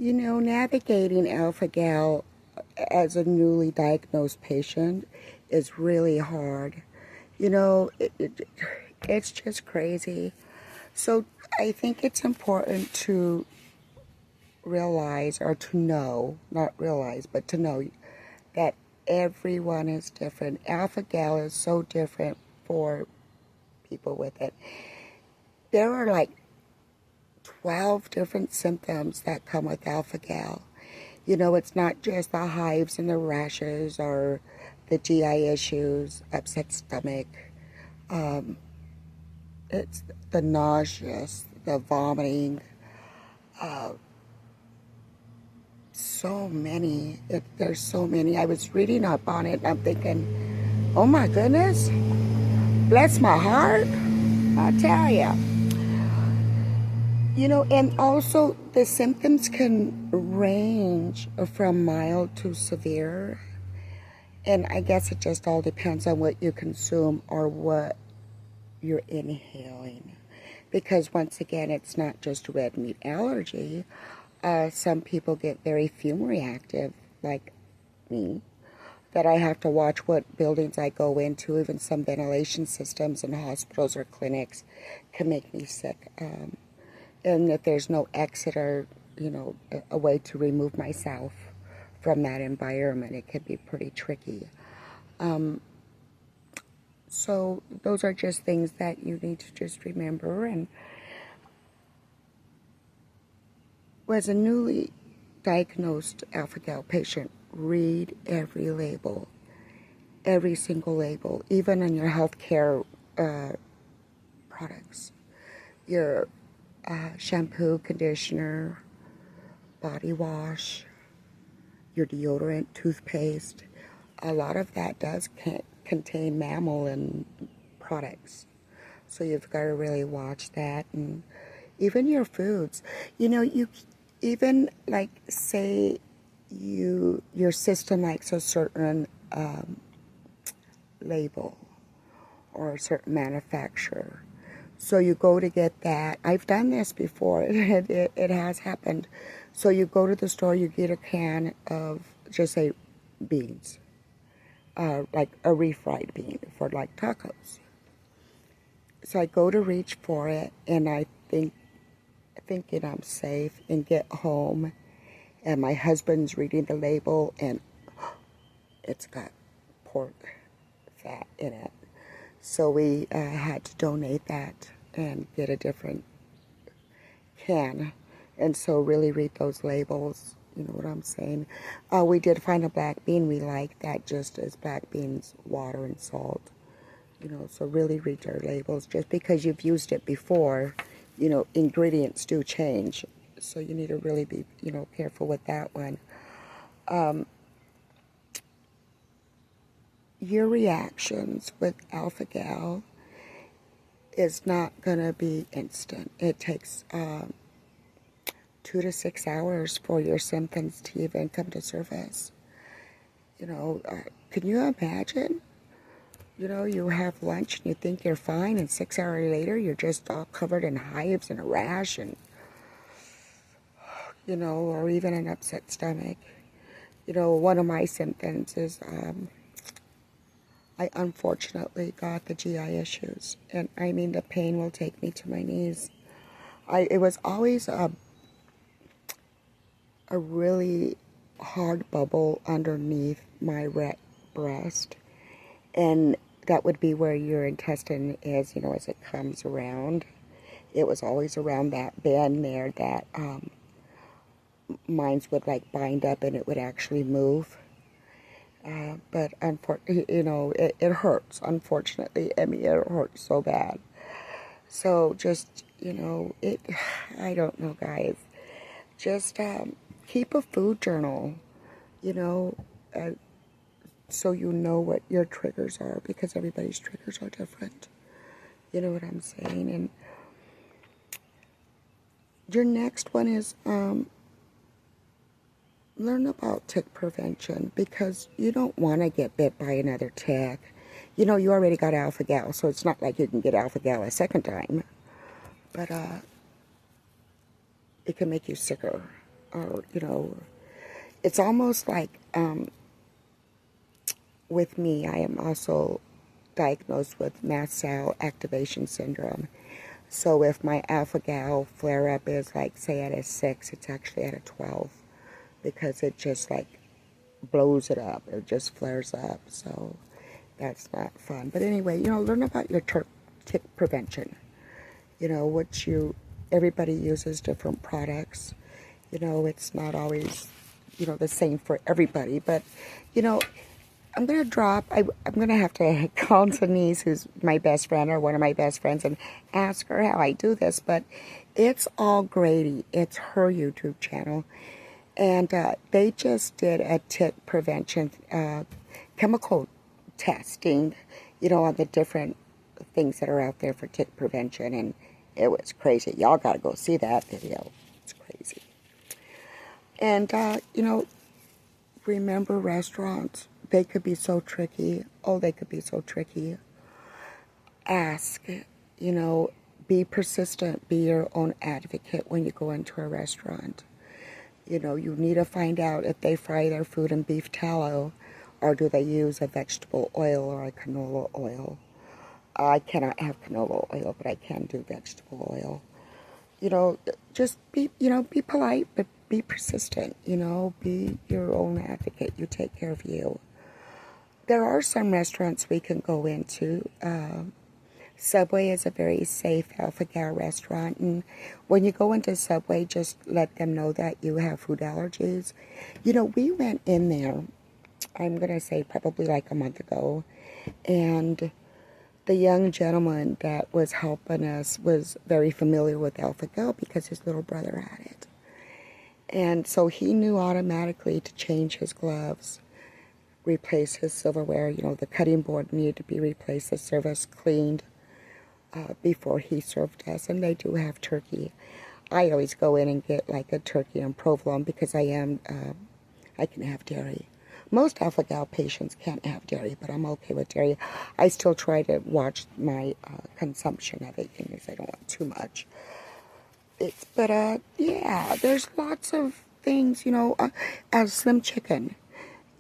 You know, navigating alpha-gal as a newly diagnosed patient is really hard. You know, it's just crazy. So I think it's important to realize, or to know, not realize, but to know that everyone is different. Alpha-gal is so different for people with it. There are like 12 different symptoms that come with alpha-gal. You know, it's not just the hives and the rashes or the GI issues, upset stomach. Um, it's the nauseous, the vomiting. Uh, so many. There's so many. I was reading up on it and I'm thinking, oh my goodness, bless my heart. I tell ya. You know, and also the symptoms can range from mild to severe. And I guess it just all depends on what you consume or what you're inhaling. Because once again, it's not just red meat allergy. Some people get very fume reactive, like me, that I have to watch what buildings I go into. Even some ventilation systems in hospitals or clinics can make me sick. And if there's no exit or, you know, a way to remove myself from that environment, it can be pretty tricky. So those are just things that you need to just remember. And as a newly diagnosed alpha-gal patient, read every label, every single label, even on your healthcare products, your shampoo, conditioner, body wash, your deodorant, toothpaste. A lot of that does contain mammalian products. So you've got to really watch that. And even your foods. You know, you even like say your system likes a certain label or a certain manufacturer. So you go to get that. I've done this before. It has happened. So you go to the store, you get a can of, just say, beans, like a refried bean for like tacos. So I go to reach for it, and thinking I'm safe, and get home, and my husband's reading the label, and it's got pork fat in it. So we had to donate that and get a different can. And so really read those labels, you know what I'm saying? We did find a black bean we like that just as black beans, water and salt. You know, so really read your labels. Just because you've used it before, you know, ingredients do change. So you need to really be, you know, careful with that one. Your reactions with alpha-gal is not going to be instant. It takes 2 to 6 hours for your symptoms to even come to surface. You know, can you imagine? You know, you have lunch and you think you're fine, and 6 hours later you're just all covered in hives and a rash, and, you know, or even an upset stomach. You know, one of my symptoms is I unfortunately got the GI issues, and I mean the pain will take me to my knees. It was always a really hard bubble underneath my breast, and that would be where your intestine is, you know, as it comes around. It was always around that bend there that mine would like bind up and it would actually move. But you know, it hurts. Unfortunately, I mean, it hurts so bad. So just, you know, I don't know, guys. Just keep a food journal, you know, so you know what your triggers are, because everybody's triggers are different. You know what I'm saying? And your next one is learn about tick prevention, because you don't want to get bit by another tick. You know, you already got alpha-gal, so it's not like you can get alpha-gal a second time. But it can make you sicker. or, it's almost like with me, I am also diagnosed with mast cell activation syndrome. So if my alpha-gal flare-up is like, say, at a 6, it's actually at a 12 because it just like blows it up. It just flares up. So that's not fun. But anyway, learn about your tick prevention. Everybody uses different products. It's not always, the same for everybody. But, I'm going to I'm going to have to call Denise, who's my best friend or one of my best friends, and ask her how I do this. But it's all Grady. It's her YouTube channel. And they just did a tick prevention chemical testing, on the different things that are out there for tick prevention. And it was crazy. Y'all got to go see that video. It's crazy. And, remember restaurants. They could be so tricky. Oh, they could be so tricky. Ask, be persistent. Be your own advocate when you go into a restaurant. You need to find out if they fry their food in beef tallow or do they use a vegetable oil or a canola oil. I cannot have canola oil, but I can do vegetable oil. Just be polite, but be persistent, be your own advocate. You take care of you. There are some restaurants we can go into. Subway is a very safe alpha-gal restaurant, and when you go into Subway, just let them know that you have food allergies. We went in there, I'm going to say probably like a month ago, and the young gentleman that was helping us was very familiar with alpha-gal because his little brother had it. And so he knew automatically to change his gloves, replace his silverware. The cutting board needed to be replaced, the service cleaned before he served us. And they do have turkey. I always go in and get like a turkey and provolone because I can have dairy. Most alpha-gal patients can't have dairy, but I'm okay with dairy. I still try to watch my consumption of it because I don't want too much. Yeah, there's lots of things, as Slim Chicken.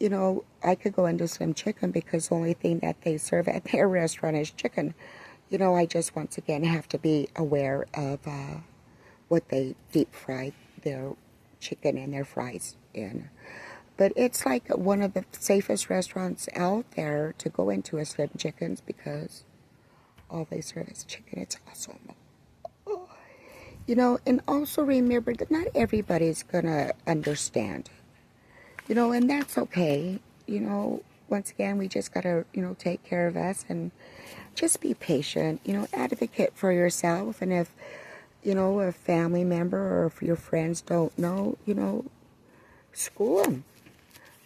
I could go into Slim Chicken because the only thing that they serve at their restaurant is chicken. I just, once again, have to be aware of what they deep fry their chicken and their fries in. But it's like one of the safest restaurants out there to go into is Slim Chickens because all they serve is chicken. It's awesome. And also remember that not everybody's going to understand. And that's okay. Once again, we just got to, take care of us and just be patient. Advocate for yourself. And if, a family member or if your friends don't know, school them.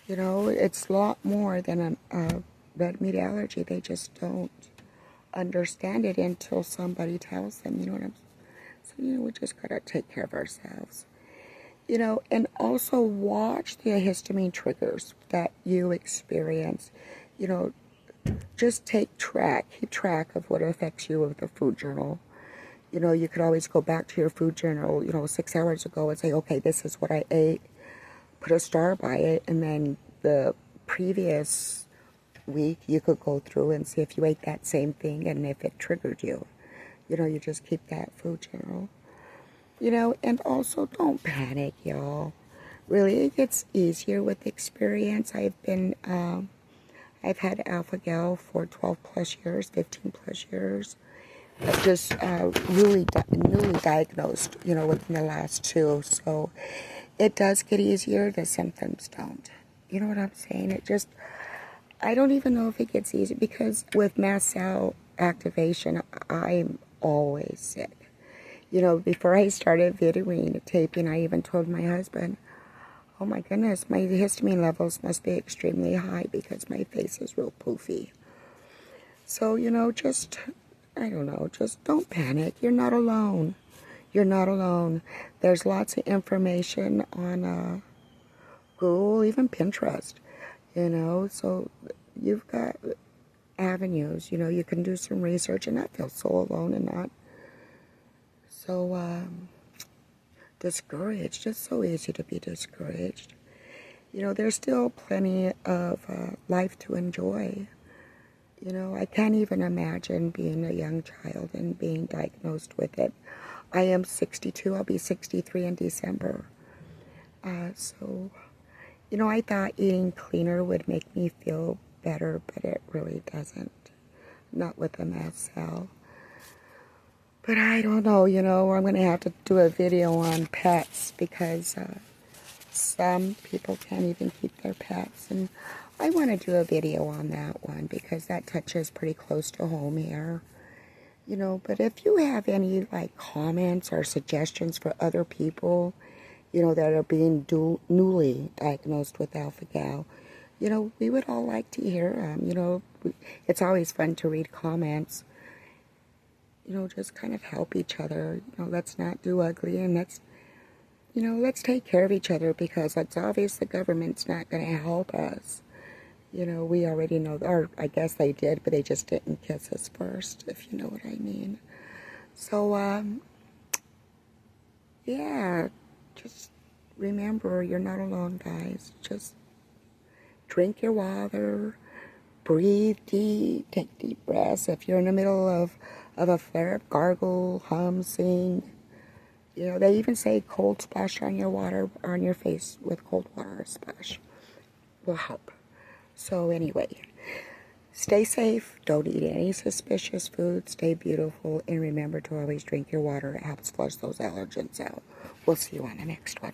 It's a lot more than a red meat allergy. They just don't understand it until somebody tells them, what I'm saying. So, we just got to take care of ourselves. And also watch the histamine triggers that you experience. Just keep track of what affects you with the food journal. You could always go back to your food journal, 6 hours ago and say, okay, this is what I ate. Put a star by it, and then the previous week you could go through and see if you ate that same thing and if it triggered you. You just keep that food journal. And also don't panic, y'all. Really, it gets easier with experience. I've had alpha-gal for 12 plus years, 15 plus years. Just newly diagnosed, within the last 2. So it does get easier. The symptoms don't. You know what I'm saying? I don't even know if it gets easier because with mast cell activation, I'm always sick. Before I started videotaping, I even told my husband, oh my goodness, my histamine levels must be extremely high because my face is real poofy. So, I don't know, just don't panic. You're not alone. You're not alone. There's lots of information on Google, even Pinterest, so you've got avenues, you can do some research and not feel so alone and not. So, discouraged. It's so easy to be discouraged. You know, there's still plenty of life to enjoy. You know, I can't even imagine being a young child and being diagnosed with it. I am 62. I'll be 63 in December. So, you know, I thought eating cleaner would make me feel better, but it really doesn't. Not with the mast cell. But I don't know, you know, I'm going to have to do a video on pets because some people can't even keep their pets. And I want to do a video on that one because that touches pretty close to home here. You know, but if you have any, like, comments or suggestions for other people, you know, that are being newly diagnosed with alpha-gal, you know, we would all like to hear them. You know, it's always fun to read comments. You know, just kind of help each other. You know, let's not do ugly, and let's, you know, let's take care of each other because it's obvious the government's not going to help us. You know, we already know, or I guess they did, but they just didn't kiss us first, if you know what I mean. So, yeah, just remember, you're not alone, guys. Just drink your water, breathe deep, take deep breaths. If you're in the middle of a flare-up, gargle, hum, sing. You know, they even say cold splash on your water, on your face with cold water splash will help. So anyway, stay safe, don't eat any suspicious food, stay beautiful, and remember to always drink your water. It helps flush those allergens out. We'll see you on the next one.